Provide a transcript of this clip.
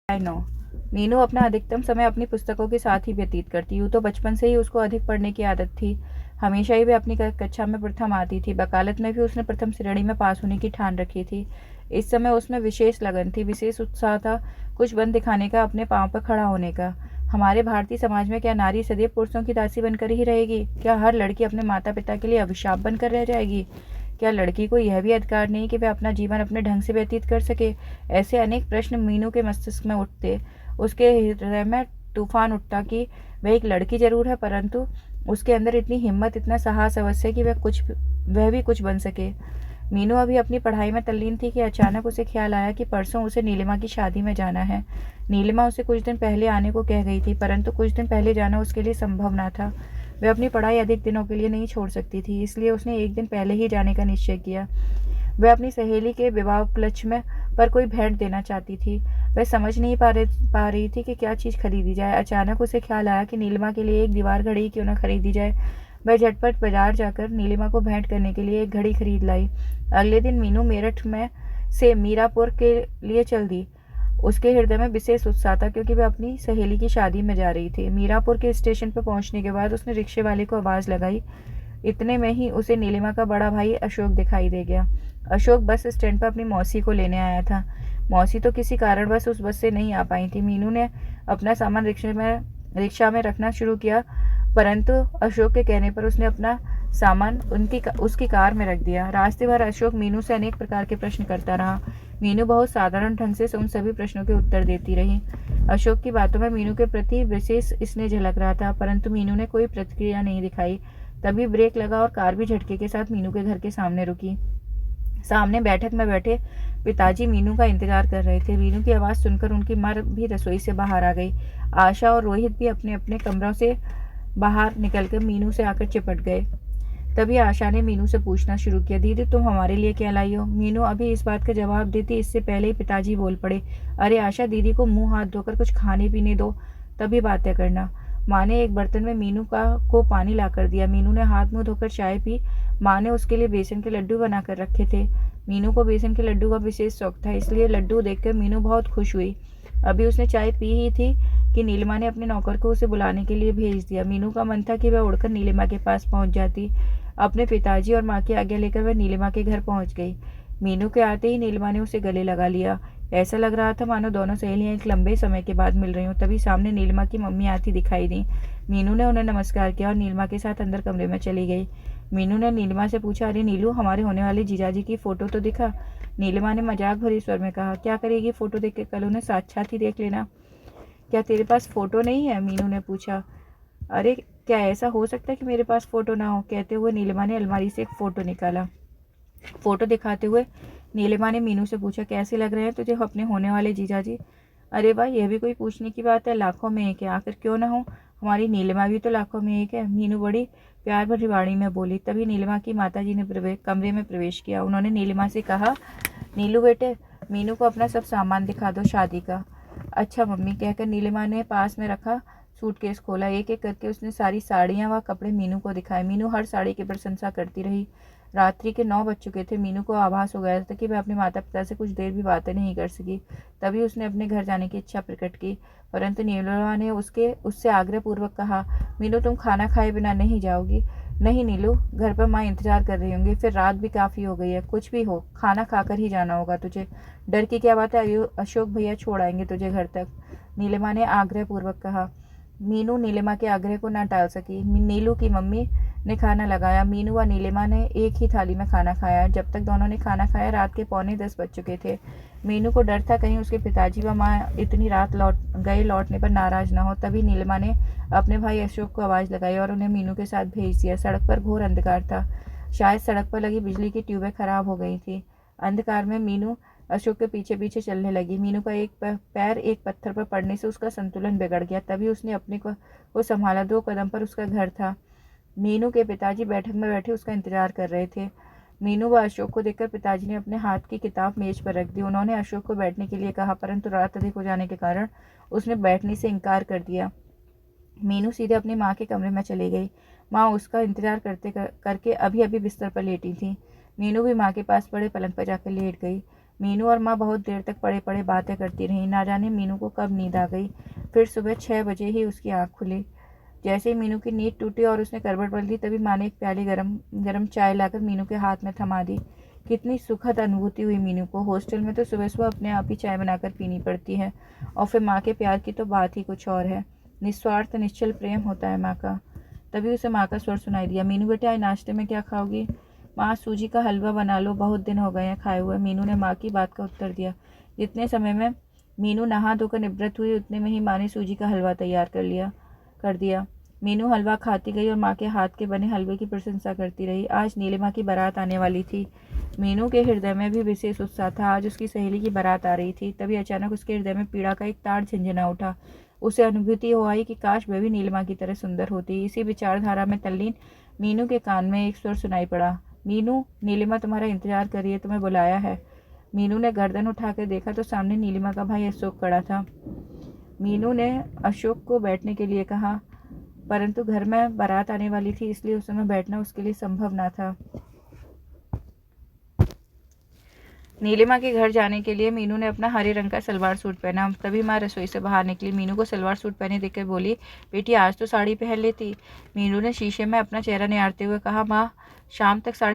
9। मीनू अपना अधिकतम समय अपनी पुस्तकों के साथ ही व्यतीत करती। यूँ तो बचपन से ही उसको अधिक पढ़ने की आदत थी। हमेशा ही वह अपनी कक्षा में प्रथम आती थी। वकालत में भी उसने प्रथम श्रेणी में पास होने की ठान रखी थी। इस समय उसमें विशेष लगन थी, विशेष उत्साह था, कुछ बन दिखाने का, अपने पाँव पर खड़ा होने का। हमारे भारतीय समाज में क्या नारी सदैव पुरुषों की दासी बनकर ही रहेगी? क्या हर लड़की अपने माता पिता के लिए अभिशाप बनकर रह जाएगी? क्या लड़की को यह भी अधिकार नहीं कि वह अपना जीवन अपने ढंग से व्यतीत कर सके? ऐसे अनेक प्रश्न मीनू के मस्तिष्क में उठते। उसके हृदय में तूफान उठता कि वह एक लड़की जरूर है, परंतु उसके अंदर इतनी हिम्मत, इतना साहस अवश्य कि वह भी कुछ बन सके। मीनू अभी अपनी पढ़ाई में तल्लीन थी कि अचानक उसे ख्याल आया कि परसों उसे नीलिमा की शादी में जाना है। नीलिमा उसे कुछ दिन पहले आने को कह गई थी, परंतु कुछ दिन पहले जाना उसके लिए संभव न था। वह अपनी पढ़ाई अधिक दिनों के लिए नहीं छोड़ सकती थी, इसलिए उसने एक दिन पहले ही जाने का निश्चय किया। वह अपनी सहेली के विवाह उपलक्ष्य में पर कोई भेंट देना चाहती थी। वह समझ नहीं पा रही थी कि क्या चीज़ खरीदी जाए। अचानक उसे ख्याल आया कि नीलिमा के लिए एक दीवार घड़ी क्यों न खरीदी जाए। वह झटपट बाजार जाकर नीलिमा को भेंट करने के लिए एक घड़ी खरीद लाई। अगले दिन मीनू मेरठ में से मीरापुर के लिए चल दी। उसके हृदय में विशेष उत्साह था, क्योंकि वह अपनी सहेली की शादी में जा रही थी। मीरापुर के स्टेशन पर पहुंचने के बाद उसने रिक्शे वाले को आवाज़ लगाई। इतने में ही उसे नीलिमा का बड़ा भाई अशोक दिखाई दे गया। अशोक बस स्टैंड पर अपनी मौसी को लेने आया था। मौसी तो किसी कारणवश उस बस से नहीं आ पाई थी। मीनू ने अपना सामान रिक्शा में रखना शुरू किया, परंतु अशोक के कहने पर उसने अपना सामान उसकी कार में रख दिया। रास्ते भर अशोक मीनू से अनेक प्रकार के प्रश्न करता रहा। मीनू बहुत साधारण ढंग से उन सभी प्रश्नों के उत्तर देती रही। अशोक की बातों में मीनू के प्रति विशेष स्नेह झलक रहा था, परंतु मीनू ने कोई प्रतिक्रिया नहीं दिखाई। तभी ब्रेक लगा और कार भी झटके के साथ मीनू के घर के सामने रुकी। सामने बैठक में बैठे पिताजी मीनू का इंतजार कर रहे थे। मीनू की आवाज़ सुनकर उनकी माँ भी रसोई से बाहर आ गई। आशा और रोहित भी अपने अपने कमरों से बाहर निकलकर मीनू से आकर चिपट गए। तभी आशा ने मीनू से पूछना शुरू किया, दीदी तुम हमारे लिए क्या लाई हो? मीनू अभी इस बात का जवाब देती, इससे पहले ही पिताजी बोल पड़े, अरे आशा, दीदी को मुंह हाथ धोकर कुछ खाने पीने दो, तभी बातें करना। माँ ने एक बर्तन में मीनू को पानी लाकर दिया। मीनू ने हाथ मुंह धोकर चाय पी। माँ ने उसके लिए बेसन के लड्डू बनाकर रखे थे। मीनू को बेसन के लड्डू का विशेष शौक था, इसलिए लड्डू देखकर मीनू बहुत खुश हुई। अभी उसने चाय पी ही थी कि नीलिमा ने अपने नौकर को उसे बुलाने के लिए भेज दिया। मीनू का मन था कि वह उड़कर नीलिमा के पास पहुंच जाती। अपने पिताजी और माँ की आज्ञा लेकर वह नीलिमा के घर पहुंच गई। मीनू के आते ही नीलिमा ने उसे गले लगा लिया। ऐसा लग रहा था मानो दोनों सहेलियां एक लंबे समय के बाद मिल रही हों। तभी सामने नीलिमा की मम्मी आती दिखाई दी। मीनू ने उन्हें नमस्कार किया और नीलिमा के साथ अंदर कमरे में चली गई। मीनू ने नीलिमा से पूछा, अरे नीलू, हमारे होने वाले जीजाजी की फोटो तो दिखा। नीलिमा ने मजाक भरे स्वर में कहा, क्या करेगी फोटो देख के? कल उन्हें साक्षात ही देख लेना। क्या तेरे पास फोटो नहीं है? मीनू ने पूछा। अरे क्या ऐसा हो सकता है कि मेरे पास फोटो ना हो? कहते हुए नीलिमा ने अलमारी से एक फोटो निकाला। फोटो दिखाते हुए नीलिमा ने मीनू से पूछा, कैसे लग रहे हैं तुझे अपने होने वाले जीजाजी? अरे वाह, यह भी कोई पूछने की बात है, लाखों में एक है, आखिर क्यों ना हो? हमारी नीलिमा भी तो लाखों में एक है। मीनू बड़ी प्यार भरी वाणी में बोली। तभी नीलिमा की माताजी ने कमरे में प्रवेश किया। उन्होंने नीलिमा से कहा, नीलू बेटे, मीनू को अपना सब सामान दिखा दो शादी का। अच्छा मम्मी, कहकर नीलिमा ने पास में रखा सूटकेस खोला। एक एक करके उसने सारी साड़ियाँ व कपड़े मीनू को दिखाए। मीनू हर साड़ी की प्रशंसा करती रही। रात्रि के 9 बज चुके थे। मीनू को आभास हो गया था कि वह अपने माता पिता से कुछ देर भी बातें नहीं कर सकी। तभी उसने अपने घर जाने की इच्छा प्रकट की, परंतु नीलुआ ने उससे आग्रहपूर्वक कहा, मीनू तुम खाना खाए बिना नहीं जाओगी? नहीं नीलू, घर पर माँ इंतजार कर रही होंगी, फिर रात भी काफ़ी हो गई है। कुछ भी हो, खाना खाकर ही जाना होगा तुझे। डर की क्या बात है, अशोक भैया छोड़ आएंगे तुझे घर तक, नीलिमा ने आग्रहपूर्वक कहा। मीनू नीलिमा के आग्रह को न टाल सकी। नीलू की मम्मी ने खाना लगाया। मीनू व नीलिमा ने एक ही थाली में खाना खाया। जब तक दोनों ने खाना खाया, रात के 9:45 बज चुके थे। मीनू को डर था कहीं उसके पिताजी व माँ इतनी रात लौटने पर नाराज न हो। तभी नीलिमा ने अपने भाई अशोक को आवाज़ लगाई और उन्हें मीनू के साथ भेज दिया। सड़क पर घोर अंधकार था। शायद सड़क पर लगी बिजली की ट्यूबें खराब हो गई थी। अंधकार में मीनू अशोक के पीछे पीछे चलने लगी। मीनू का एक पैर एक पत्थर पर पड़ने से उसका संतुलन बिगड़ गया। तभी उसने अपने को संभाला। 2 कदम पर उसका घर था। मीनू के पिताजी बैठक में बैठे उसका इंतजार कर रहे थे। मीनू व अशोक को देखकर पिताजी ने अपने हाथ की किताब मेज पर रख दी। उन्होंने अशोक को बैठने के लिए कहा, परंतु रात अधिक हो जाने के कारण उसने बैठने से इनकार कर दिया। मीनू सीधे अपनी माँ के कमरे में चली गई। माँ उसका इंतजार करके अभी अभी बिस्तर पर लेटी थी। मीनू भी माँ के पास पड़े पलंग पर जाकर लेट गई। मीनू और माँ बहुत देर तक पड़े पड़े बातें करती रहीं। ना जाने मीनू को कब नींद आ गई। फिर सुबह 6 बजे ही उसकी आँख खुली। जैसे ही मीनू की नींद टूटी और उसने करवट बदली, तभी माँ ने एक प्याली गरम चाय लाकर मीनू के हाथ में थमा दी। कितनी सुखद अनुभूति हुई मीनू को। हॉस्टल में तो सुबह सुबह अपने आप ही चाय बनाकर पीनी पड़ती है, और फिर माँ के प्यार की तो बात ही कुछ और है। निस्वार्थ निश्चल प्रेम होता है माँ का। तभी उसे माँ का स्वर सुनाई दिया, मीनू बेटा, आज नाश्ते में क्या खाओगी? माँ, सूजी का हलवा बना लो, बहुत दिन हो गए हैं खाए हुए। मीनू ने माँ की बात का उत्तर दिया। जितने समय में मीनू नहा धोकर निवृत्त हुई, उतने में ही माँ ने सूजी का हलवा तैयार कर दिया। मीनू हलवा खाती गई और माँ के हाथ के बने हलवे की प्रशंसा करती रही। आज नीलिमा की बारात आने वाली थी। मीनू के हृदय में भी विशेष उत्साह था। आज उसकी सहेली की बारात आ रही थी। तभी अचानक उसके हृदय में पीड़ा का एक तार झंझना उठा। उसे अनुभूति हो आई कि काश वह भी नीलिमा की तरह सुंदर होती। इसी विचारधारा में तल्लीन मीनू के कान में एक स्वर सुनाई पड़ा, मीनू, नीलिमा तुम्हारा इंतजार कर रही है, तुम्हें बुलाया है। मीनू ने गर्दन उठाकर देखा तो सामने नीलिमा का भाई अशोक खड़ा था। मीनू ने अशोक को बैठने के लिए कहा, परंतु घर में बारात आने वाली थी, इसलिए उस समय बैठना उसके लिए संभव न था। नीलिमा के घर जाने के लिए मीनू ने अपना हरे रंग का सलवार सूट पहना। तभी माँ रसोई से बाहर निकली। मीनू को सलवार सूट पहने देखकर बोली, बेटी आज तो साड़ी पहन लेती। मीनू ने शीशे में अपना चेहरा निहारते हुए कहा, माँ शाम तक साड़ी